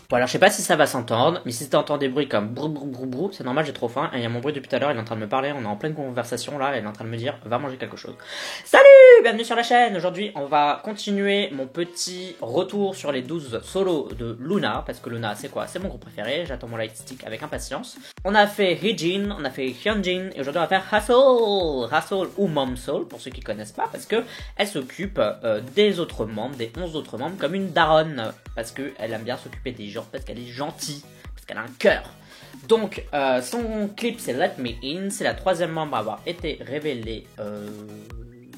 Bon alors je sais pas si ça va s'entendre, mais si t'entends des bruits comme brou brou brou brou, c'est normal, j'ai trop faim, et il y a mon bruit depuis tout à l'heure, il est en train de me parler, on est en pleine conversation là, et il est en train de me dire va manger quelque chose. Salut, bienvenue sur la chaîne. Aujourd'hui on va continuer mon petit retour sur les 12 solos de Luna, parce que Luna c'est quoi? C'est mon groupe préféré, j'attends mon light stick avec impatience. On a fait Heejin, on a fait Hyunjin, et aujourd'hui on va faire Haseol ou Momseol, pour ceux qui connaissent pas, parce que elle s'occupe des autres membres, des 11 autres membres, comme une daronne, parce qu'elle aime bien s'occuper des gens, parce qu'elle est gentille, parce qu'elle a un cœur. Donc son clip c'est Let Me In, c'est la troisième membre à avoir été révélée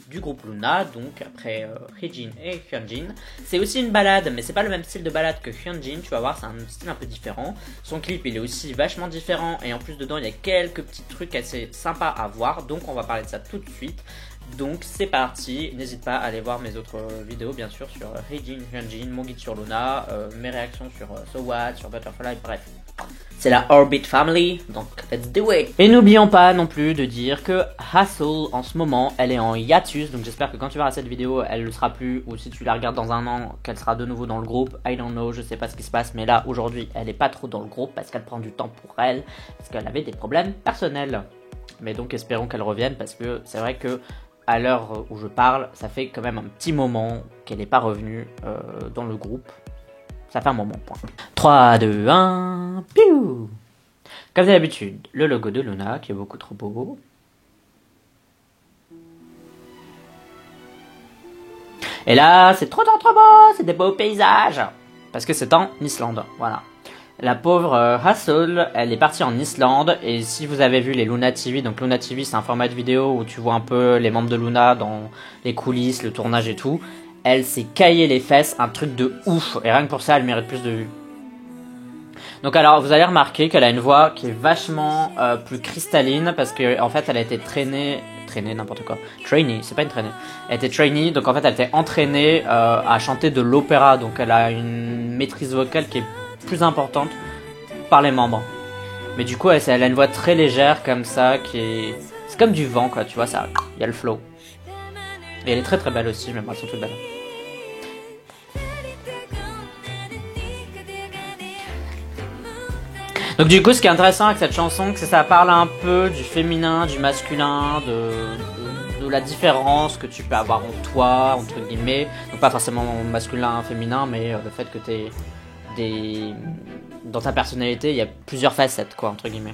du groupe Luna, donc après Heejin et Hyunjin. C'est aussi une balade, mais c'est pas le même style de balade que Hyunjin, tu vas voir, c'est un style un peu différent. Son clip il est aussi vachement différent, et en plus dedans il y a quelques petits trucs assez sympas à voir, donc on va parler de ça tout de suite. Donc c'est parti, n'hésite pas à aller voir mes autres vidéos bien sûr sur Heejin, Hyunjin, mon guide sur Luna, mes réactions sur So What, sur Butterfly, bref. C'est la Orbit Family, donc let's do it. Et n'oublions pas non plus de dire que Haseol en ce moment elle est en hiatus, donc j'espère que quand tu verras cette vidéo elle le sera plus, ou si tu la regardes dans un an qu'elle sera de nouveau dans le groupe, I don't know, je sais pas ce qui se passe, mais là aujourd'hui elle est pas trop dans le groupe parce qu'elle prend du temps pour elle, parce qu'elle avait des problèmes personnels. Mais donc espérons qu'elle revienne parce que c'est vrai que à l'heure où je parle, ça fait quand même un petit moment qu'elle n'est pas revenue dans le groupe. Ça fait un moment, point. 3, 2, 1, piou! Comme d'habitude, le logo de Luna, qui est beaucoup trop beau. Et là, c'est trop beau, c'est des beaux paysages. Parce que c'est en Islande, voilà. La pauvre Haseol, elle est partie en Islande, et si vous avez vu les Luna TV, donc Luna TV c'est un format de vidéo où tu vois un peu les membres de Luna dans les coulisses, le tournage et tout, elle s'est caillé les fesses, un truc de ouf, et rien que pour ça elle mérite plus de vues. Donc alors vous allez remarquer qu'elle a une voix qui est vachement plus cristalline, parce que en fait elle a été traînée n'importe quoi, trainee, c'est pas une traînée, elle était trainee, donc en fait elle était entraînée à chanter de l'opéra, donc elle a une maîtrise vocale qui est plus importante par les membres. Mais du coup, elle a une voix très légère comme ça, qui est... C'est comme du vent, quoi, tu vois, ça... Il y a le flow. Et elle est très belle aussi, mais bon, elles sont toutes belles. Donc du coup, ce qui est intéressant avec cette chanson, c'est que ça parle un peu du féminin, du masculin, de la différence que tu peux avoir en toi, entre guillemets. Donc pas forcément masculin, féminin, mais le fait que t'es... Dans ta personnalité, il y a plusieurs facettes, quoi, entre guillemets.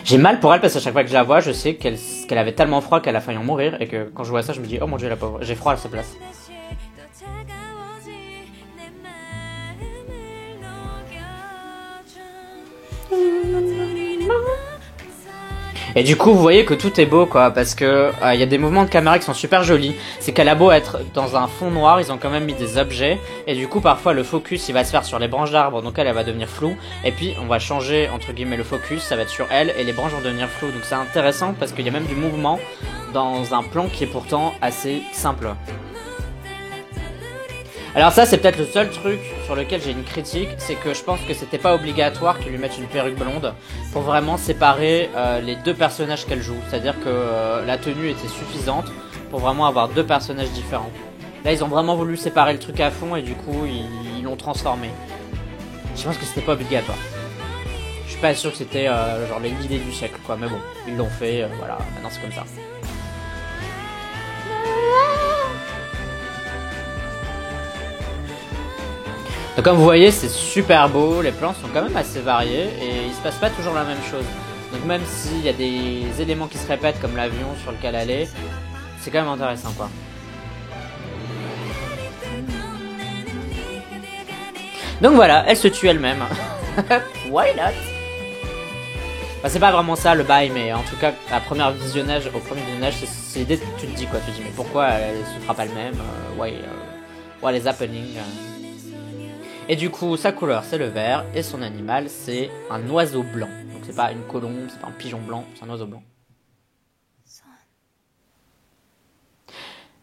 J'ai mal pour elle parce qu'à chaque fois que je la vois, je sais qu'elle avait tellement froid qu'elle a failli en mourir, et que quand je vois ça, je me dis oh mon dieu la pauvre, j'ai froid à sa place. Et du coup, vous voyez que tout est beau, quoi, parce que y a des mouvements de caméra qui sont super jolis. C'est qu'elle a beau être dans un fond noir, ils ont quand même mis des objets, et du coup, parfois, le focus, il va se faire sur les branches d'arbres, donc elle va devenir floue, et puis, on va changer, entre guillemets, le focus, ça va être sur elle, et les branches vont devenir floues. Donc c'est intéressant, parce qu'il y a même du mouvement dans un plan qui est pourtant assez simple. Alors ça, c'est peut-être le seul truc sur lequel j'ai une critique, c'est que je pense que c'était pas obligatoire qu'ils lui mettent une perruque blonde pour vraiment séparer les deux personnages qu'elle joue. C'est-à-dire que la tenue était suffisante pour vraiment avoir deux personnages différents. Là, ils ont vraiment voulu séparer le truc à fond et du coup, ils l'ont transformé. Je pense que c'était pas obligatoire. Je suis pas sûr que c'était genre l'idée du siècle, quoi. Mais bon, ils l'ont fait, voilà, maintenant c'est comme ça. Donc comme vous voyez, c'est super beau, les plans sont quand même assez variés et il se passe pas toujours la même chose. Donc même s'il y a des éléments qui se répètent comme l'avion sur lequel elle est, c'est quand même intéressant, quoi. Donc voilà, elle se tue elle-même. Why not? Enfin, c'est pas vraiment ça le bail, mais en tout cas, au premier visionnage, c'est l'idée que tu te dis, quoi. Tu te dis mais pourquoi elle se frappe elle-même? What is happening? Et du coup, sa couleur c'est le vert et son animal c'est un oiseau blanc. Donc c'est pas une colombe, c'est pas un pigeon blanc, c'est un oiseau blanc.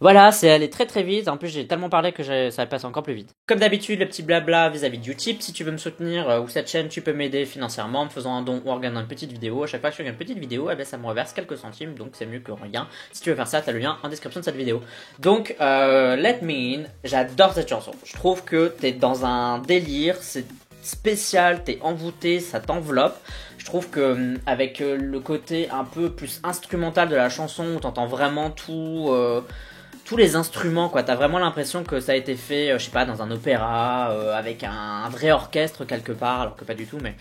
Voilà, c'est allé très très vite. En plus, j'ai tellement parlé que ça va passer encore plus vite. Comme d'habitude, le petit blabla vis-à-vis de Utip. Si tu veux me soutenir ou cette chaîne, tu peux m'aider financièrement en me faisant un don ou en regardant une petite vidéo. À chaque fois que je fais une petite vidéo, eh bien, ça me reverse quelques centimes, donc c'est mieux que rien. Si tu veux faire ça, t'as le lien en description de cette vidéo. Donc, Let Me In, j'adore cette chanson. Je trouve que t'es dans un délire, c'est spécial, t'es envoûté, ça t'enveloppe. Je trouve que avec le côté un peu plus instrumental de la chanson, où t'entends vraiment tout... tous les instruments, quoi. T'as vraiment l'impression que ça a été fait, je sais pas, dans un opéra, avec un vrai orchestre quelque part, alors que pas du tout, mais...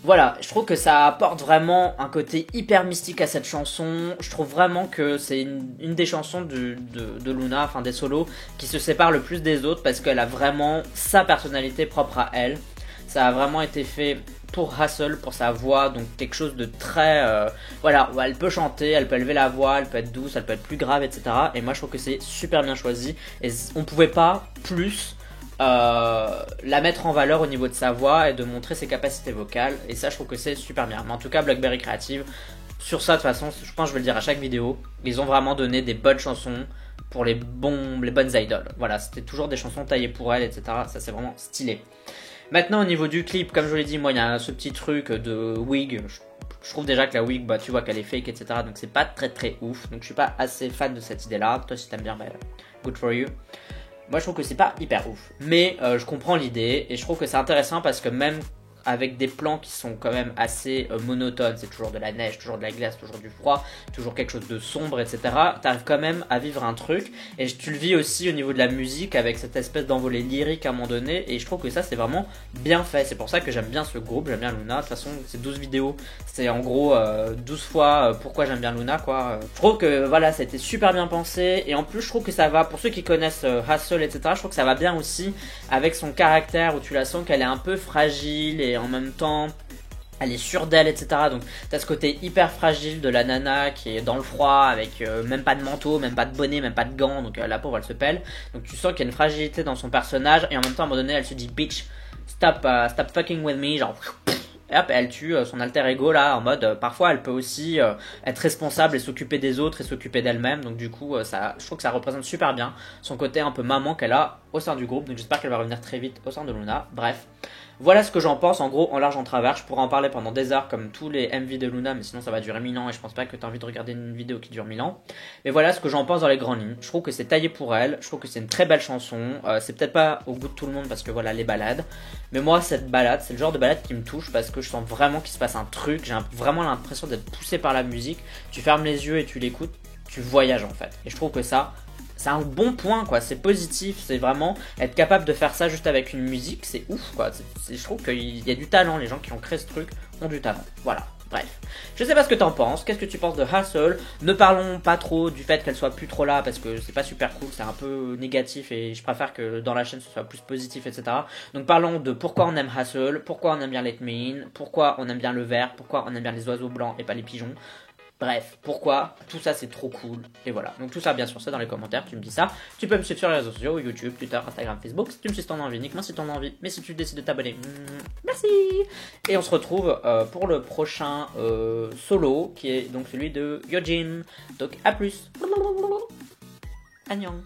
Voilà, je trouve que ça apporte vraiment un côté hyper mystique à cette chanson. Je trouve vraiment que c'est une des chansons de Luna, enfin des solos, qui se sépare le plus des autres parce qu'elle a vraiment sa personnalité propre à elle. Ça a vraiment été fait pour Hassel, pour sa voix, donc quelque chose de très... voilà, où elle peut chanter, elle peut élever la voix, elle peut être douce, elle peut être plus grave, etc. Et moi je trouve que c'est super bien choisi. Et on pouvait pas plus la mettre en valeur au niveau de sa voix et de montrer ses capacités vocales. Et ça je trouve que c'est super bien. Mais en tout cas Blackberry Creative, sur ça de toute façon, je pense que je vais le dire à chaque vidéo, ils ont vraiment donné des bonnes chansons pour les bonnes idoles. Voilà, c'était toujours des chansons taillées pour elles, etc. Ça c'est vraiment stylé. Maintenant au niveau du clip, comme je vous l'ai dit, moi il y a ce petit truc de wig. Je trouve déjà que la wig, bah tu vois qu'elle est fake, etc. Donc c'est pas très ouf. Donc je suis pas assez fan de cette idée là. Toi si t'aimes bien, bah, good for you. Moi je trouve que c'est pas hyper ouf. Mais je comprends l'idée et je trouve que c'est intéressant parce que même avec des plans qui sont quand même assez monotones, c'est toujours de la neige, toujours de la glace, toujours du froid, toujours quelque chose de sombre, etc. T'arrives quand même à vivre un truc, et tu le vis aussi au niveau de la musique, avec cette espèce d'envolée lyrique à un moment donné, et je trouve que ça c'est vraiment bien fait, c'est pour ça que j'aime bien ce groupe, j'aime bien Luna, de toute façon c'est 12 vidéos, c'est en gros 12 fois pourquoi j'aime bien Luna, quoi. Je trouve que voilà, ça a été super bien pensé, et en plus je trouve que ça va, pour ceux qui connaissent Hassel, etc., je trouve que ça va bien aussi avec son caractère, où tu la sens qu'elle est un peu fragile, et en même temps elle est sûre d'elle, etc. Donc t'as ce côté hyper fragile de la nana qui est dans le froid avec même pas de manteau, même pas de bonnet, même pas de gants, donc la pauvre elle se pèle. Donc tu sens qu'il y a une fragilité dans son personnage, et en même temps à un moment donné elle se dit bitch, stop fucking with me, genre et hop, elle tue son alter ego là, en mode parfois elle peut aussi être responsable et s'occuper des autres et s'occuper d'elle-même. Donc du coup je trouve que ça représente super bien son côté un peu maman qu'elle a au sein du groupe. Donc j'espère qu'elle va revenir très vite au sein de Luna. Bref, voilà ce que j'en pense en gros, en large en travers. Je pourrais en parler pendant des heures comme tous les MV de Luna, mais sinon ça va durer 1000 ans et je pense pas que tu as envie de regarder une vidéo qui dure 1000 ans. Mais voilà ce que j'en pense dans les grandes lignes. Je trouve que c'est taillé pour elle, je trouve que c'est une très belle chanson. C'est peut-être pas au goût de tout le monde parce que voilà les balades, mais moi cette balade, c'est le genre de balade qui me touche parce que je sens vraiment qu'il se passe un truc. J'ai vraiment l'impression d'être poussé par la musique. Tu fermes les yeux et tu l'écoutes, tu voyages en fait. Et je trouve que ça, c'est un bon point, quoi. C'est positif, c'est vraiment être capable de faire ça juste avec une musique, c'est ouf, quoi. Je trouve qu'il y a du talent, les gens qui ont créé ce truc ont du talent. Voilà. Bref, je sais pas ce que t'en penses, qu'est-ce que tu penses de Hassel? Ne parlons pas trop du fait qu'elle soit plus trop là parce que c'est pas super cool, c'est un peu négatif et je préfère que dans la chaîne ce soit plus positif, etc. Donc parlons de pourquoi on aime Hassel, pourquoi on aime bien Let Me In, pourquoi on aime bien le vert, pourquoi on aime bien les oiseaux blancs et pas les pigeons. Bref, pourquoi tout ça c'est trop cool. Et voilà, donc tout ça bien sûr c'est dans les commentaires, tu me dis ça. Tu peux me suivre sur les réseaux sociaux, YouTube, Twitter, Instagram, Facebook. Si tu me suis si t'en as envie, uniquement si t'en as envie. Mais si tu décides de t'abonner, merci. Et on se retrouve pour le prochain solo, qui est donc celui de Yojin. Donc à plus. Annyeong.